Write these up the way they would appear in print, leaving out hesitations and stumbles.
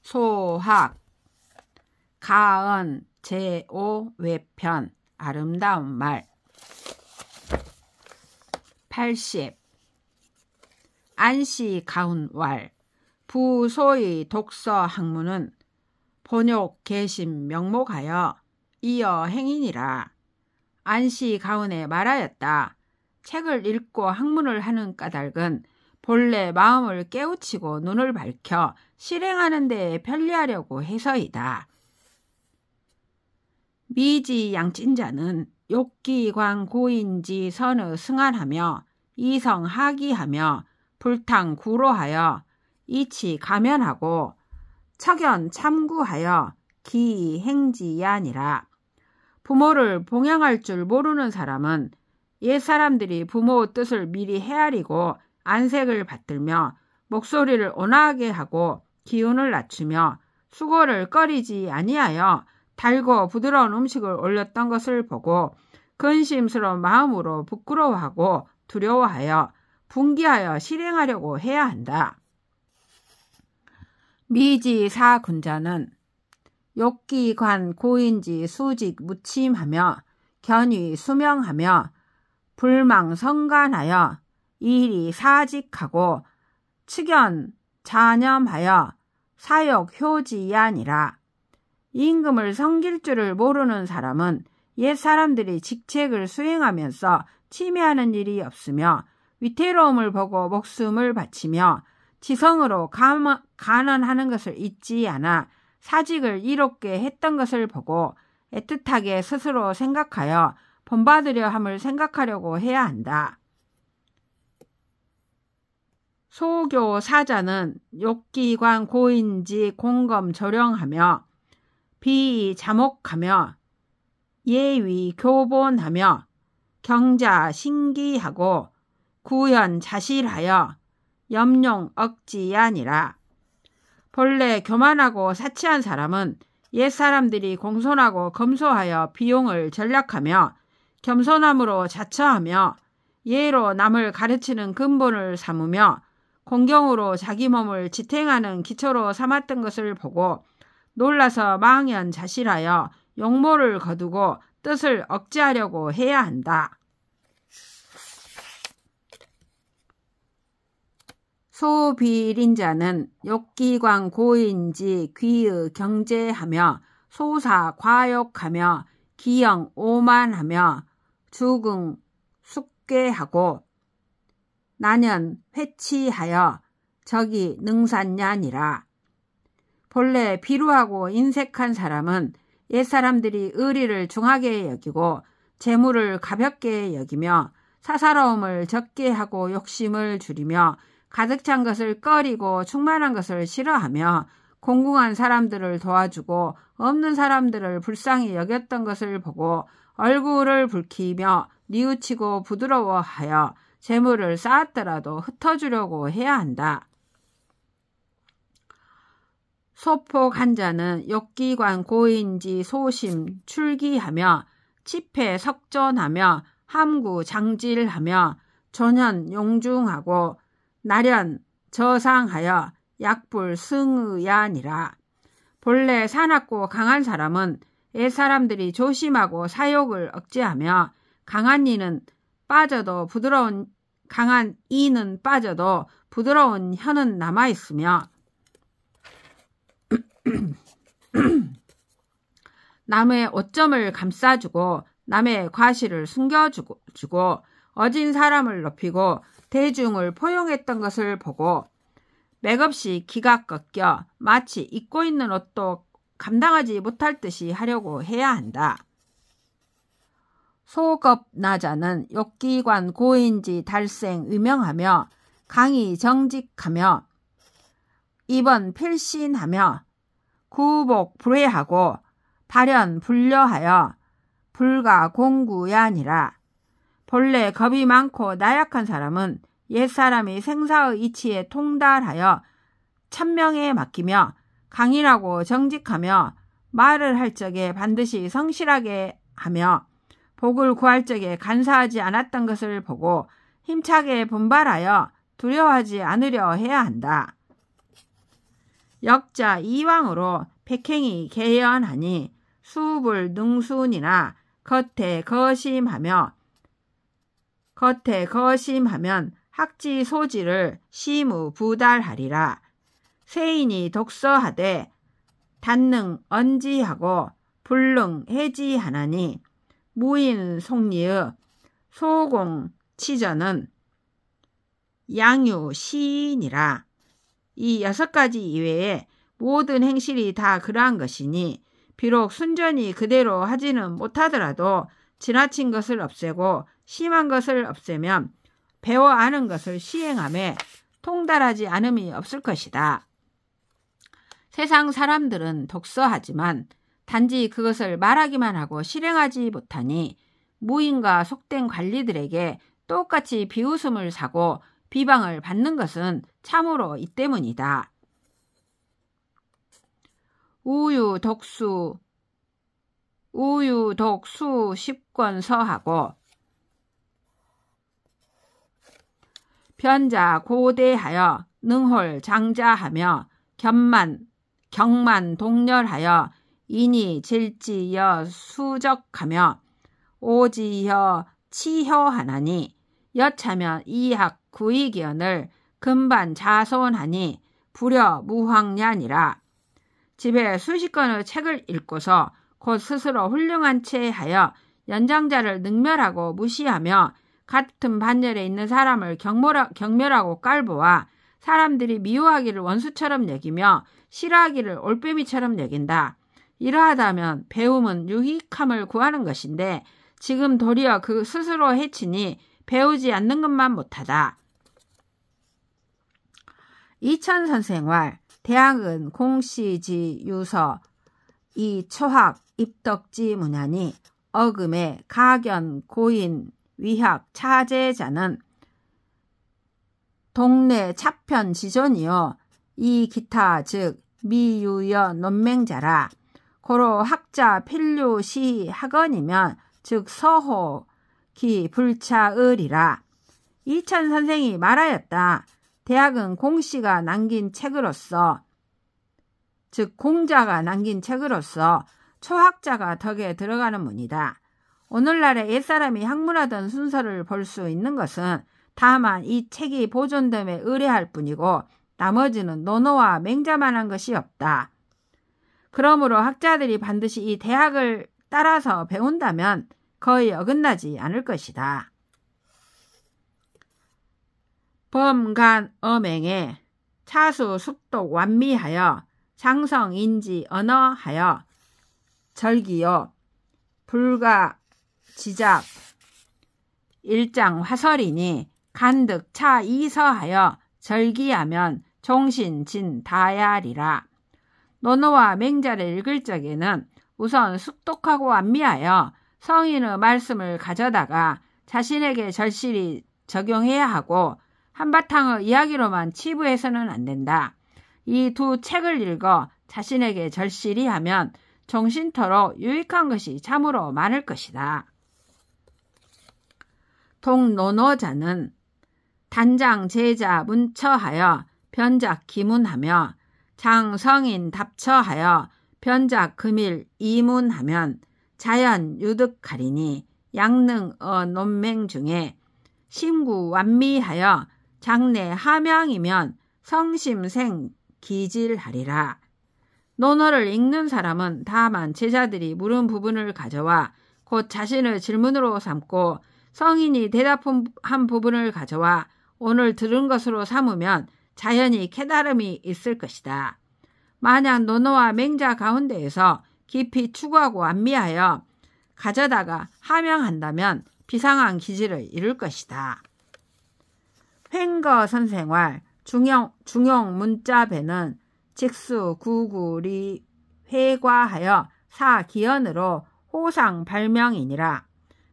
소학, 가언, 제5 외편, 아름다운 말. 80. 안시 가운왈, 부소의 독서 학문은 본욕 계심 명목하여 이어 행인이라. 안시 가운에 말하였다. 책을 읽고 학문을 하는 까닭은 본래 마음을 깨우치고 눈을 밝혀 실행하는 데에 편리하려고 해서이다. 미지 양찐자는 욕기관 고인지 선의 승안하며 이성 하기하며 불탕 구로하여 이치 가면하고 척연 참구하여 기 행지야니라. 부모를 봉양할 줄 모르는 사람은 옛사람들이 부모 뜻을 미리 헤아리고 안색을 받들며 목소리를 온화하게 하고 기운을 낮추며 수고를 꺼리지 아니하여 달고 부드러운 음식을 올렸던 것을 보고 근심스러운 마음으로 부끄러워하고 두려워하여 분기하여 실행하려고 해야 한다. 미지사군자는 욕기관 고인지 수직 무침하며 견위 수명하며 불망성간하여 일이 사직하고 측연 자념하여 사욕 효지야니라. 임금을 섬길 줄을 모르는 사람은 옛사람들이 직책을 수행하면서 침해하는 일이 없으며 위태로움을 보고 목숨을 바치며 지성으로 간언하는 것을 잊지 않아 사직을 이롭게 했던 것을 보고 애틋하게 스스로 생각하여 본받으려 함을 생각하려고 해야 한다. 소교 사자는 욕기관 고인지 공검 조령하며 비 자목하며 예위 교본하며 경자 신기하고 구연 자실하여 염용 억지야니라. 본래 교만하고 사치한 사람은 옛사람들이 공손하고 검소하여 비용을 전략하며 겸손함으로 자처하며 예로 남을 가르치는 근본을 삼으며 공경으로 자기 몸을 지탱하는 기초로 삼았던 것을 보고 놀라서 망연자실하여 용모를 거두고 뜻을 억제하려고 해야 한다. 소비린자는 욕기관 고인지 귀의 경제하며 소사 과욕하며 기영 오만하며 죽응 숙괴하고 난연 회치하여 적이 능산냐니라. 본래 비루하고 인색한 사람은 옛사람들이 의리를 중하게 여기고 재물을 가볍게 여기며 사사로움을 적게 하고 욕심을 줄이며 가득 찬 것을 꺼리고 충만한 것을 싫어하며 공공한 사람들을 도와주고 없는 사람들을 불쌍히 여겼던 것을 보고 얼굴을 붉히며 뉘우치고 부드러워하여 재물을 쌓았더라도 흩어주려고 해야 한다. 소폭한 자는 욕기관 고인지 소심 출기하며 치패 석전하며 함구 장질하며 존현 용중하고 나련 저상하여 약불 승의야니라. 본래 사납고 강한 사람은 옛사람들이 조심하고 사욕을 억제하며 강한 이는 빠져도 부드러운 혀는 남아있으며 남의 오점을 감싸주고 남의 과실을 숨겨주고 어진 사람을 높이고 대중을 포용했던 것을 보고 맥없이 기가 꺾여 마치 입고 있는 옷도 감당하지 못할 듯이 하려고 해야 한다. 소겁나자는 욕기관 고인지 달생 위명하며 강의 정직하며 입원 필신하며 구복 불회하고 발현 불려하여 불가 공구야니라. 본래 겁이 많고 나약한 사람은 옛사람이 생사의 이치에 통달하여 천명에 맡기며 강인하고 정직하며 말을 할 적에 반드시 성실하게 하며 복을 구할 적에 간사하지 않았던 것을 보고 힘차게 분발하여 두려워하지 않으려 해야 한다. 역자 이왕으로 백행이 개연하니 수불 능순이나 겉에 거심하면 학지 소지를 시무 부달하리라. 세인이 독서하되 단능 언지하고 불능 해지하나니 무인 속리의 소공 치전은 양유 시인이라. 이 6가지 이외에 모든 행실이 다 그러한 것이니 비록 순전히 그대로 하지는 못하더라도 지나친 것을 없애고 심한 것을 없애면 배워 아는 것을 시행함에 통달하지 않음이 없을 것이다. 세상 사람들은 독서하지만 단지 그것을 말하기만 하고 실행하지 못하니 무인과 속된 관리들에게 똑같이 비웃음을 사고 비방을 받는 것은 참으로 이 때문이다. 우유 독수 10권 서하고 변자 고대하여 능홀 장자하며 경만 동렬하여 인이 질지여 수적하며 오지여 치효하나니 여차면 이학 구이기언을 금반 자손하니 불여 무황냐니라. 집에 수십 권의 책을 읽고서 곧 스스로 훌륭한 채 하여 연장자를 능멸하고 무시하며 같은 반열에 있는 사람을 경멸하고 깔보아 사람들이 미워하기를 원수처럼 여기며 싫어하기를 올빼미처럼 여긴다. 이러하다면 배움은 유익함을 구하는 것인데 지금 도리어 그 스스로 해치니 배우지 않는 것만 못하다. 이천선생활 대학은 공시지 유서 이 초학 입덕지 문하니 어금에 가견 고인 위학 차제자는 동네 차편 지존이요 이 기타 즉 미유여 논맹자라. 고로 학자 필류시 학원이면 즉 서호 기 불차을이라. 이천 선생이 말하였다. 대학은 공씨가 남긴 책으로서 즉 공자가 남긴 책으로서 초학자가 덕에 들어가는 문이다. 오늘날의 옛사람이 학문하던 순서를 볼 수 있는 것은 다만 이 책이 보존됨에 의뢰할 뿐이고 나머지는 논어와 맹자만한 것이 없다. 그러므로 학자들이 반드시 이 대학을 따라서 배운다면 거의 어긋나지 않을 것이다. 범간 어맹에 차수 숙독 완미하여 장성인지 언어하여 절기요 불가 지작 일장 화설이니 간득 차 이서하여 절기하면 종신진 다야리라. 논어와 맹자를 읽을 적에는 우선 숙독하고 완미하여 성인의 말씀을 가져다가 자신에게 절실히 적용해야 하고 한바탕의 이야기로만 치부해서는 안 된다. 이 두 책을 읽어 자신에게 절실히 하면 정신토록 유익한 것이 참으로 많을 것이다. 동논어자는 단장 제자 문처하여 변작 기문하며 장성인 답처하여 변작 금일 이문하면 자연 유득하리니 양능어 논맹 중에 심구 완미하여 장래 하명이면 성심생 기질하리라. 논어를 읽는 사람은 다만 제자들이 물은 부분을 가져와 곧 자신의 질문으로 삼고 성인이 대답한 부분을 가져와 오늘 들은 것으로 삼으면 자연히 깨달음이 있을 것이다. 만약 논어와 맹자 가운데에서 깊이 추구하고 안미하여 가져다가 하명한다면 비상한 기질을 이룰 것이다. 횡거 선생활 중용 문자배는 직수 구구리 회과하여 사기연으로 호상 발명이니라.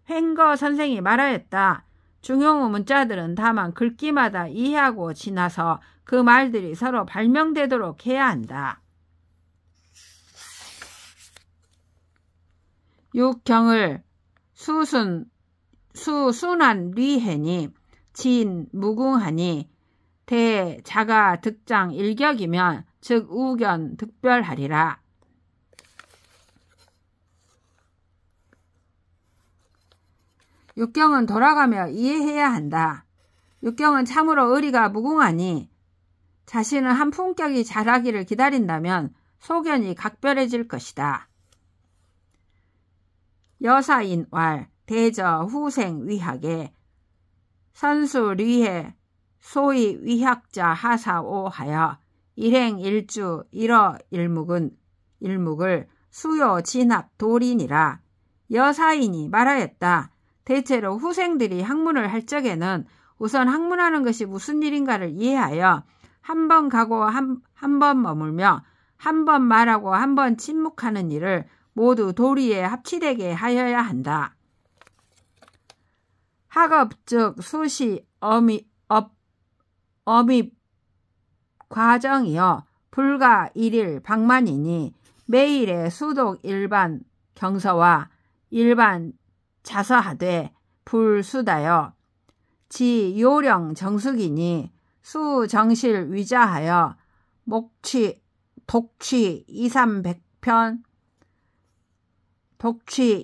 횡거 선생이 말하였다. 중용의 문자들은 다만 글귀마다 이해하고 지나서 그 말들이 서로 발명되도록 해야 한다. 육경을 수순한 리해니 진 무궁하니 대자가 득장 일격이면 즉 우견 득별하리라. 육경은 돌아가며 이해해야 한다. 육경은 참으로 의리가 무궁하니 자신은 한 품격이 자라기를 기다린다면 소견이 각별해질 것이다. 여사인왈 대저 후생 위학에 선수 류해 소위 위학자 하사오 하여 일행일주 일어 일묵을 수요 진학 도린이라. 여사인이 말하였다. 대체로 후생들이 학문을 할 적에는 우선 학문하는 것이 무슨 일인가를 이해하여 한 번 가고 한 번 머물며 한 번 말하고 한 번 침묵하는 일을 모두 도리에 합치되게 하여야 한다. 학업 즉 수시 어밉 과정이여 불가 일일 방만이니 매일의 수독 일반 경서와 일반 자서하되 불수다여 지 요령 정숙이니 수정실 위자하여 독취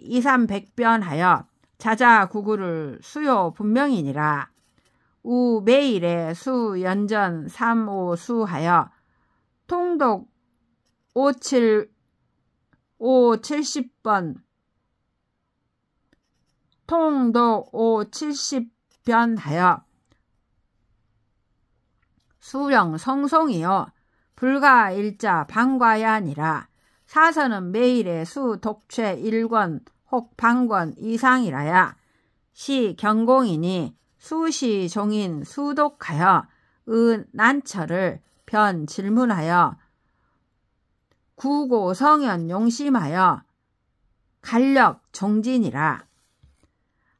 2,300편 하여 자자구구를 수요 분명이니라. 우 매일에 수연전 3,5수 하여 통독 70번 통독 70편 하여 수령 성송이요 불가 일자 방과야니라. 사서는 매일에 수 독채 1권 혹 방권 이상이라야. 시 경공이니 수시 종인 수독하여 난처를 변 질문하여 구고 성현 용심하여 간력 종진이라.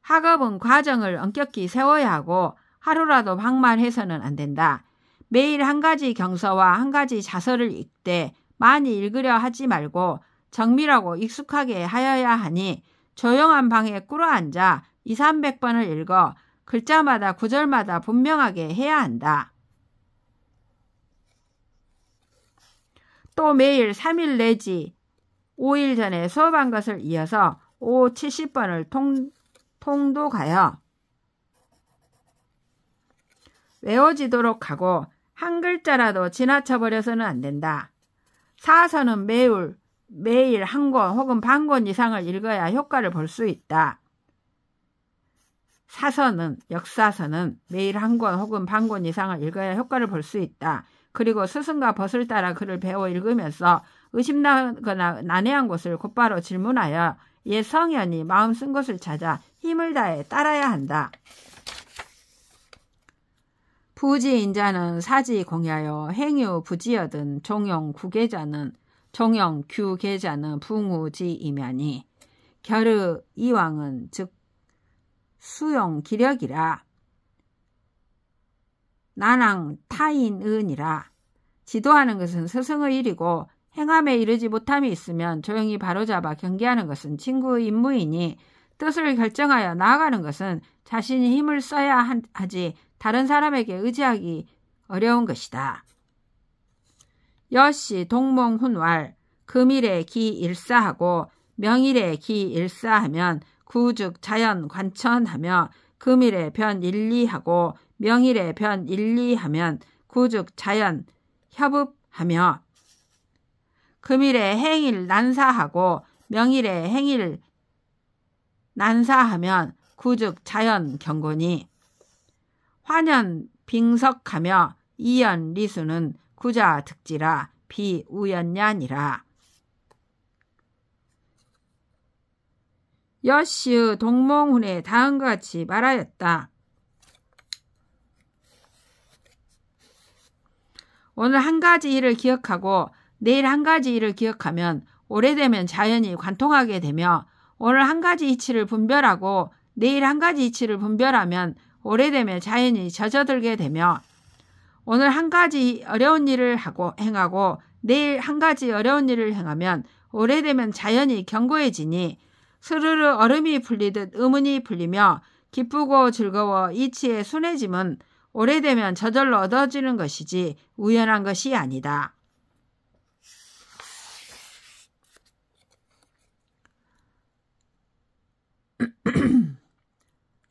학업은 과정을 엄격히 세워야 하고 하루라도 방만해서는 안 된다. 매일 한 가지 경서와 한 가지 자서를 읽되 많이 읽으려 하지 말고 정밀하고 익숙하게 하여야 하니 조용한 방에 꿇어앉아 200~300번을 읽어 글자마다 구절마다 분명하게 해야 한다. 또 매일 3일 내지 5일 전에 수업한 것을 이어서 70번을 통독하여 외워지도록 하고 한 글자라도 지나쳐버려서는 안 된다. 사서는 매일 한 권 혹은 반권 이상을 읽어야 효과를 볼 수 있다. 역사서는 매일 한 권 혹은 반권 이상을 읽어야 효과를 볼 수 있다. 그리고 스승과 벗을 따라 글을 배워 읽으면서 의심나거나 난해한 곳을 곧바로 질문하여 옛 성현이 마음 쓴 곳을 찾아 힘을 다해 따라야 한다. 부지인자는 사지 공야여 행유 부지여든 종용 규계자는 붕우지이면이 결의 이왕은 즉 수용 기력이라. 난항 타인은이라. 지도하는 것은 스승의 일이고 행함에 이르지 못함이 있으면 조용히 바로잡아 경계하는 것은 친구의 임무이니 뜻을 결정하여 나아가는 것은 자신이 힘을 써야 하지 다른 사람에게 의지하기 어려운 것이다. 여씨 동몽훈왈 금일에 기 일사하고 명일에 기 일사하면 구즉 자연 관천하며 금일에 변 일리하고 명일에 변 일리하면 구즉 자연 협읍하며 금일에 행일 난사하고 명일에 행일 난사하면 구즉 자연 경고니 화년 빙석하며 이연 리수는 구자 득지라 비우연냐니라. 여씨의 동몽훈에 다음과 같이 말하였다. 오늘 한 가지 일을 기억하고 내일 한 가지 일을 기억하면 오래되면 자연히 관통하게 되며 오늘 한 가지 이치를 분별하고 내일 한 가지 이치를 분별하면 오래되면 자연히 젖어들게 되며 오늘 한 가지 어려운 일을 행하고 내일 한 가지 어려운 일을 행하면 오래되면 자연히 견고해지니 스르르 얼음이 풀리듯 의문이 풀리며 기쁘고 즐거워 이치의 순해짐은 오래되면 저절로 얻어지는 것이지 우연한 것이 아니다.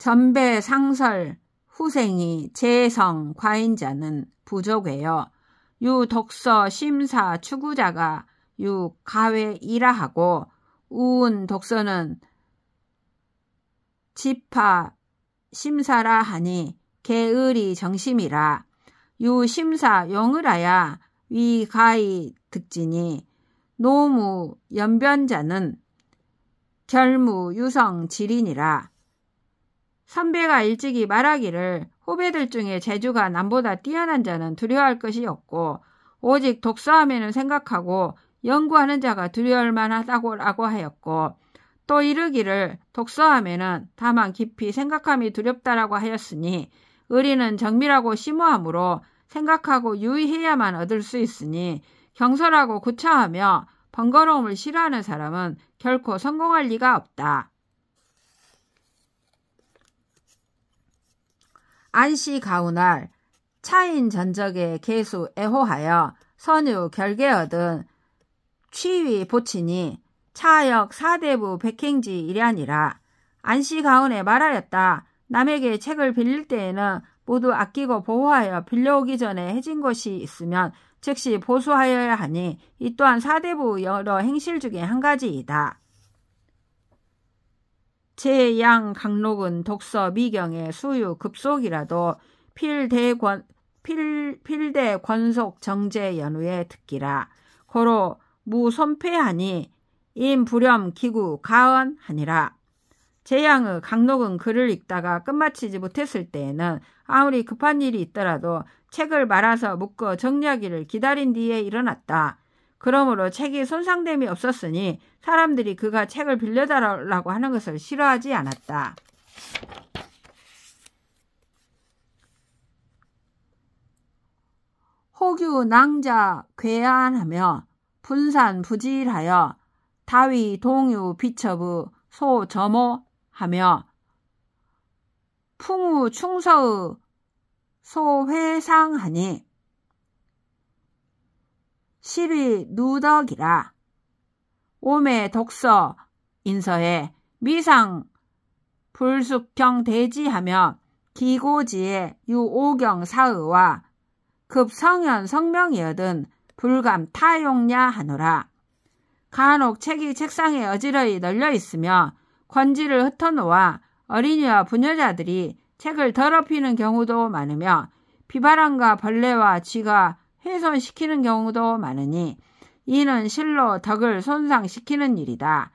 전배 상설 후생이 재성 과인자는 부족해요. 유 독서 심사 추구자가 유 가외 일하하고 우운 독서는 집하 심사라 하니 개의리 정심이라. 유 심사 용을하야 위 가히 득지니 노무 연변자는 결무 유성 지린이라. 선배가 일찍이 말하기를 후배들 중에 재주가 남보다 뛰어난 자는 두려워할 것이 없고 오직 독서하면은 생각하고 연구하는 자가 두려울 만하다고 하였고, 또 이르기를 독서하면은 다만 깊이 생각함이 두렵다라고 하였으니 의리는 정밀하고 심오함으로 생각하고 유의해야만 얻을 수 있으니 경솔하고 구차하며 번거로움을 싫어하는 사람은 결코 성공할 리가 없다. 안시 가운날 차인 전적에 계수 애호하여 선유 결계 얻은 취위 보치니 차역 사대부 백행지 일하니라. 안시 가운에 말하였다. 남에게 책을 빌릴 때에는 모두 아끼고 보호하여 빌려오기 전에 해진 것이 있으면 즉시 보수하여야 하니 이 또한 사대부 여러 행실 중에 한 가지이다. 제양 강록은 독서 미경의 수유 급속이라도 필대 권속 정제 연후에 듣기라. 고로 무손패하니 임불렴 기구 가언하니라. 제양의 강록은 글을 읽다가 끝마치지 못했을 때에는 아무리 급한 일이 있더라도 책을 말아서 묶어 정리하기를 기다린 뒤에 일어났다. 그러므로 책이 손상됨이 없었으니 사람들이 그가 책을 빌려달라고 하는 것을 싫어하지 않았다. 호규 낭자 괴안하며 분산 부질하여 다위 동유 비첩의 소점호하며 풍우 충서의 소회상하니 실위 누덕이라. 오매 독서 인서에 미상 불숙경 대지하며 기고지에 유오경 사의와 급성현 성명이어든 불감 타용냐 하노라. 간혹 책이 책상에 어지러이 널려 있으며 권지를 흩어놓아 어린이와 부녀자들이 책을 더럽히는 경우도 많으며 비바람과 벌레와 쥐가 훼손시키는 경우도 많으니 이는 실로 덕을 손상시키는 일이다.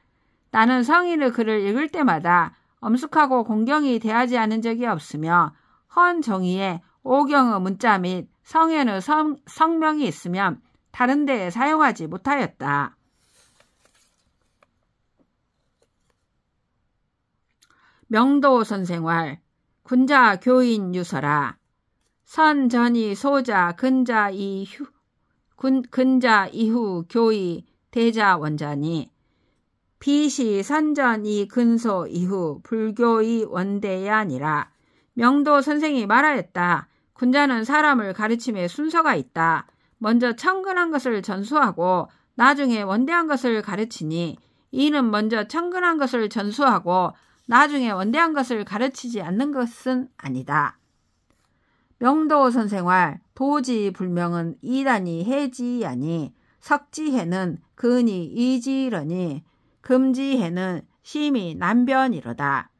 나는 성인의 글을 읽을 때마다 엄숙하고 공경히 대하지 않은 적이 없으며 헌 종이에 오경의 문자 및 성현의 성명이 있으면 다른 데에 사용하지 못하였다. 명도 선생활 군자 교인 유서라. 선전이 소자 근자 이후 교의 대자 원자니 비시 선전이 근소 이후 불교의 원대야니라. 명도 선생이 말하였다. 군자는 사람을 가르침에 순서가 있다. 먼저 청근한 것을 전수하고 나중에 원대한 것을 가르치니 이는 먼저 청근한 것을 전수하고 나중에 원대한 것을 가르치지 않는 것은 아니다. 명도 선생활 도지 불명은 이단이 해지하니 석지해는 근이 이지러니 금지해는 심이 난변이로다.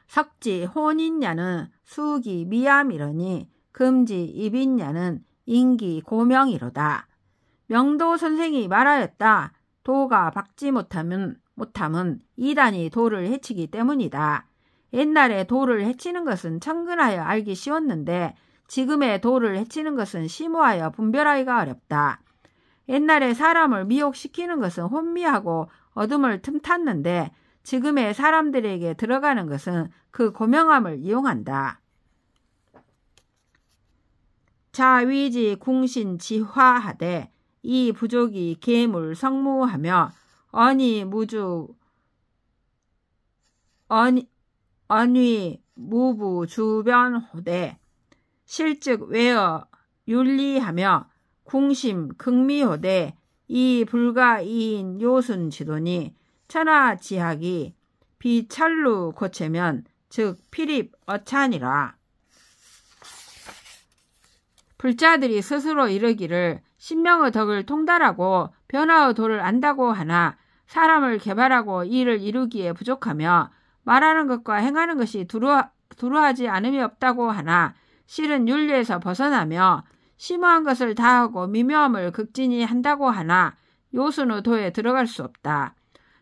석지 혼인야는 수기 미암이러니 금지 입인야는 인기 고명이로다. 명도 선생이 말하였다. 도가 박지 못함은 이단이 도를 해치기 때문이다. 옛날에 도를 해치는 것은 청근하여 알기 쉬웠는데 지금의 도를 해치는 것은 심오하여 분별하기가 어렵다. 옛날에 사람을 미혹시키는 것은 혼미하고 어둠을 틈탔는데 지금의 사람들에게 들어가는 것은 그 고명함을 이용한다. 자위지 궁신 지화하되 이 부족이 계물 성무하며 언위 무부 주변호대 실즉 외어 윤리하며 궁심 극미호대 이 불가이인 요순 지도니 천하지학이 비철루 고체면 즉 필입 어찬이라. 불자들이 스스로 이르기를 신명의 덕을 통달하고 변화의 도를 안다고 하나 사람을 개발하고 이를 이루기에 부족하며 말하는 것과 행하는 것이 두루하지 않음이 없다고 하나 실은 윤리에서 벗어나며 심오한 것을 다하고 미묘함을 극진히 한다고 하나 요순의 도에 들어갈 수 없다.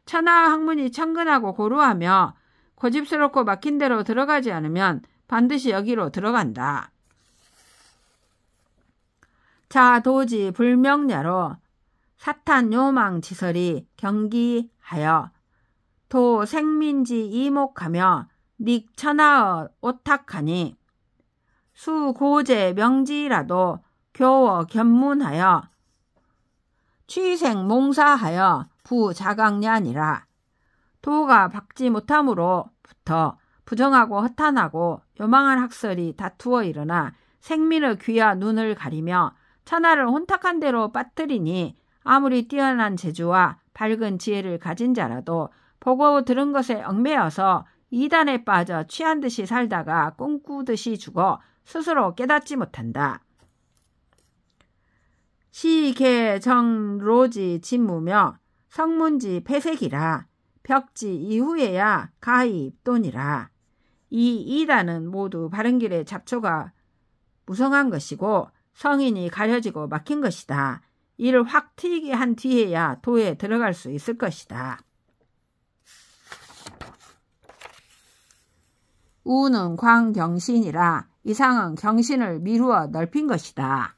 천하의 학문이 천근하고 고루하며 고집스럽고 막힌 대로 들어가지 않으면 반드시 여기로 들어간다. 자 도지 불명야로 사탄 요망 지설이 경기하여 도 생민지 이목하며 닉 천하의 오탁하니 수 고제 명지라도 교워 견문하여 취생 몽사하여 부자강냐니라. 도가 박지 못함으로부터 부정하고 허탄하고 요망한 학설이 다투어 일어나 생민의 귀와 눈을 가리며 천하를 혼탁한 대로 빠뜨리니 아무리 뛰어난 재주와 밝은 지혜를 가진 자라도 보고 들은 것에 얽매여서 이단에 빠져 취한 듯이 살다가 꿈꾸듯이 죽어 스스로 깨닫지 못한다. 시계 정로지 진무며 성문지 폐색이라 벽지 이후에야 가히 입돈이라. 이 이단은 모두 바른 길의 잡초가 무성한 것이고 성인이 가려지고 막힌 것이다. 이를 확 트이게 한 뒤에야 도에 들어갈 수 있을 것이다. 우는 광경신이라 이상은 경신을 미루어 넓힌 것이다.